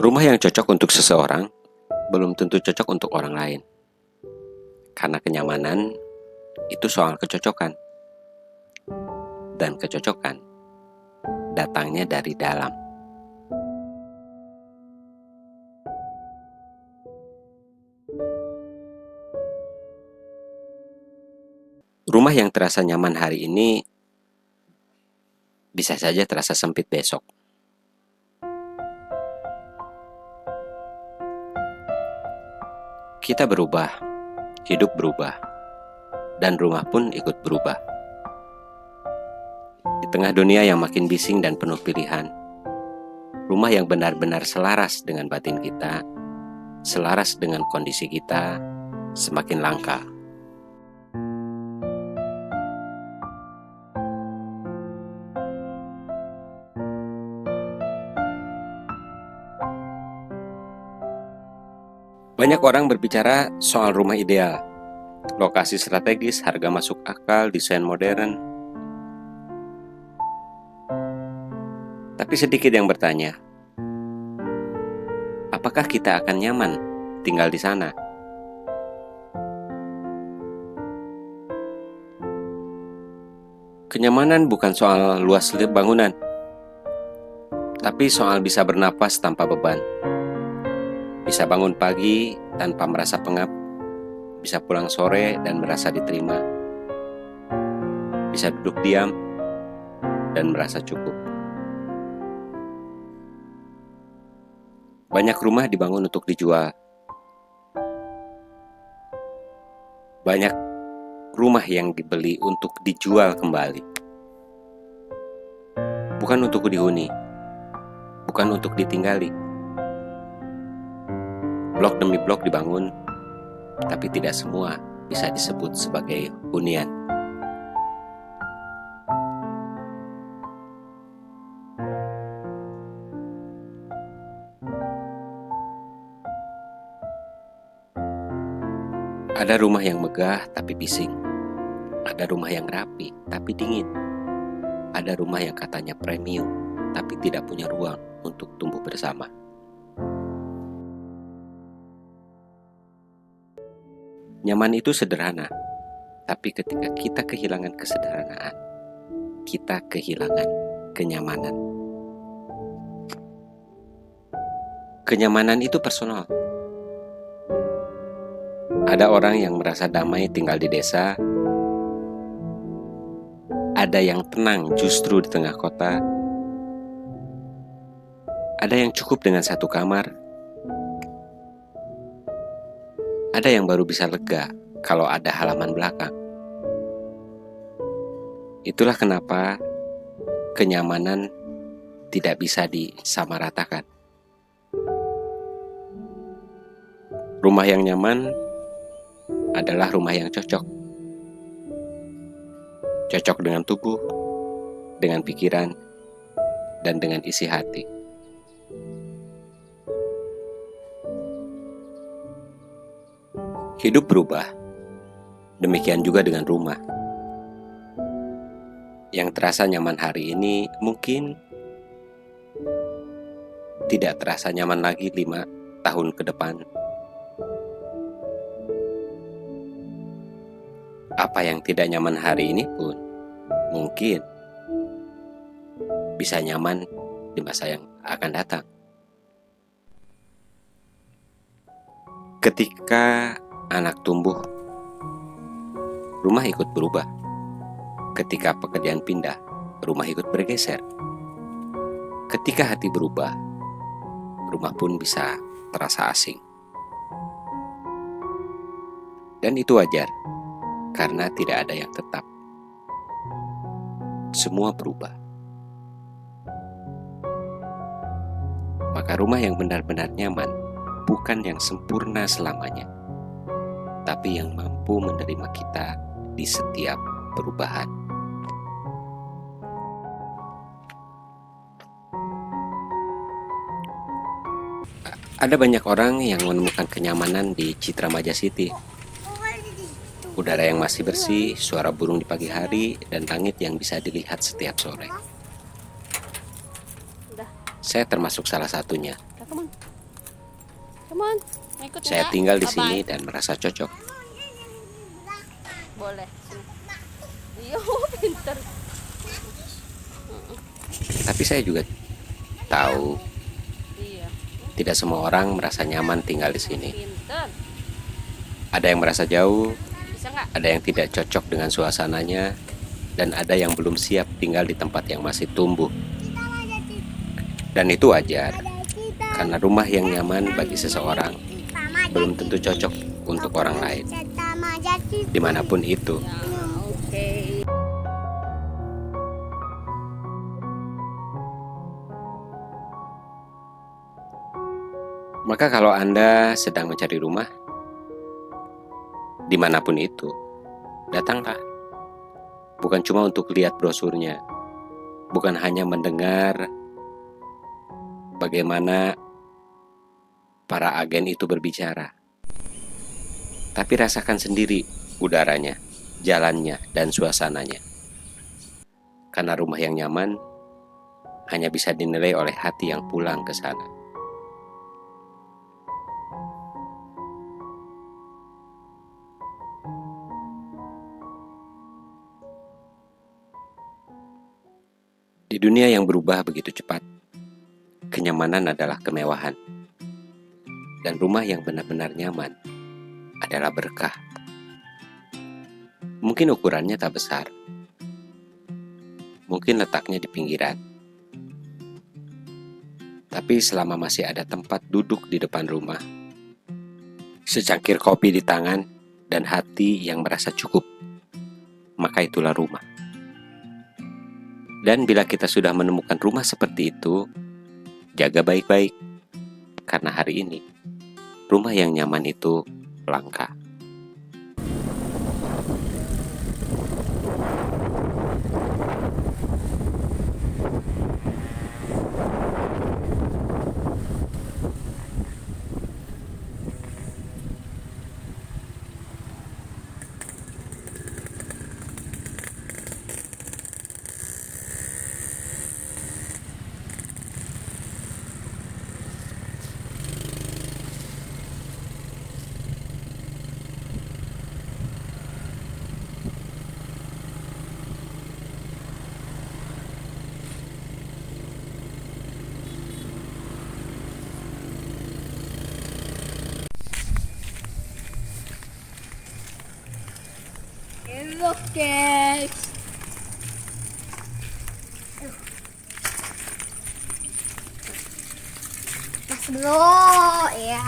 Rumah yang cocok untuk seseorang belum tentu cocok untuk orang lain. Karena kenyamanan itu soal kecocokan. Dan kecocokan datangnya dari dalam. Rumah yang terasa nyaman hari ini bisa saja terasa sempit besok. Kita berubah, hidup berubah, dan rumah pun ikut berubah. Di tengah dunia yang makin bising dan penuh pilihan, rumah yang benar-benar selaras dengan batin kita, selaras dengan kondisi kita, semakin langka. Banyak orang berbicara soal rumah ideal, lokasi strategis, harga masuk akal, desain modern. Tapi sedikit yang bertanya, apakah kita akan nyaman tinggal di sana? Kenyamanan bukan soal luas bangunan, tapi soal bisa bernapas tanpa beban. Bisa bangun pagi tanpa merasa pengap, bisa pulang sore dan merasa diterima, bisa duduk diam dan merasa cukup. Banyak rumah dibangun untuk dijual. Banyak rumah yang dibeli untuk dijual kembali. Bukan untuk dihuni, bukan untuk ditinggali. Blok demi blok dibangun, tapi tidak semua bisa disebut sebagai hunian. Ada rumah yang megah tapi bising. Ada rumah yang rapi tapi dingin. Ada rumah yang katanya premium tapi tidak punya ruang untuk tumbuh bersama. Nyaman itu sederhana, tapi ketika kita kehilangan kesederhanaan, kita kehilangan kenyamanan. Kenyamanan itu personal. Ada orang yang merasa damai tinggal di desa, ada yang tenang justru di tengah kota, ada yang cukup dengan satu kamar, ada yang baru bisa lega kalau ada halaman belakang. Itulah kenapa kenyamanan tidak bisa disamaratakan. Rumah yang nyaman adalah rumah yang cocok. Cocok dengan tubuh, dengan pikiran, dan dengan isi hati. Hidup berubah, demikian juga dengan rumah. Yang terasa nyaman hari ini mungkin tidak terasa nyaman lagi 5 tahun ke depan. Apa yang tidak nyaman hari ini pun mungkin bisa nyaman di masa yang akan datang. Ketika anak tumbuh, rumah ikut berubah. Ketika pekerjaan pindah, rumah ikut bergeser. Ketika hati berubah, rumah pun bisa terasa asing. Dan itu wajar, karena tidak ada yang tetap. Semua berubah. Maka rumah yang benar-benar nyaman bukan yang sempurna selamanya, tapi yang mampu menerima kita di setiap perubahan. Ada banyak orang yang menemukan kenyamanan di Citra Maja City. Udara yang masih bersih, suara burung di pagi hari, dan langit yang bisa dilihat setiap sore. Saya termasuk salah satunya. Mon, ikut Saya enggak? tinggal di Bye-bye. sini dan merasa cocok. Boleh. Iya, pinter. Tapi saya juga tahu Iya, tidak semua orang merasa nyaman tinggal di sini. pinter. Ada yang merasa jauh, Bisa nggak? ada yang tidak cocok dengan suasananya, dan ada yang belum siap tinggal di tempat yang masih tumbuh. Dan itu wajar, karena rumah yang nyaman bagi seseorang belum tentu cocok untuk orang lain, dimanapun itu. Ya, oke. Maka kalau Anda sedang mencari rumah, dimanapun itu, datanglah. Bukan cuma untuk lihat brosurnya, bukan hanya mendengar bagaimana para agen itu berbicara, tapi rasakan sendiri udaranya, jalannya, dan suasananya. Karena rumah yang nyaman hanya bisa dinilai oleh hati yang pulang ke sana. Di dunia yang berubah begitu cepat, kenyamanan adalah kemewahan. Dan rumah yang benar-benar nyaman adalah berkah. Mungkin ukurannya tak besar. Mungkin letaknya di pinggiran. Tapi selama masih ada tempat duduk di depan rumah, secangkir kopi di tangan, dan hati yang merasa cukup, maka itulah rumah. Dan bila kita sudah menemukan rumah seperti itu, jaga baik-baik. Karena hari ini, rumah yang nyaman itu langka. Look, guys. Mas bro, ya.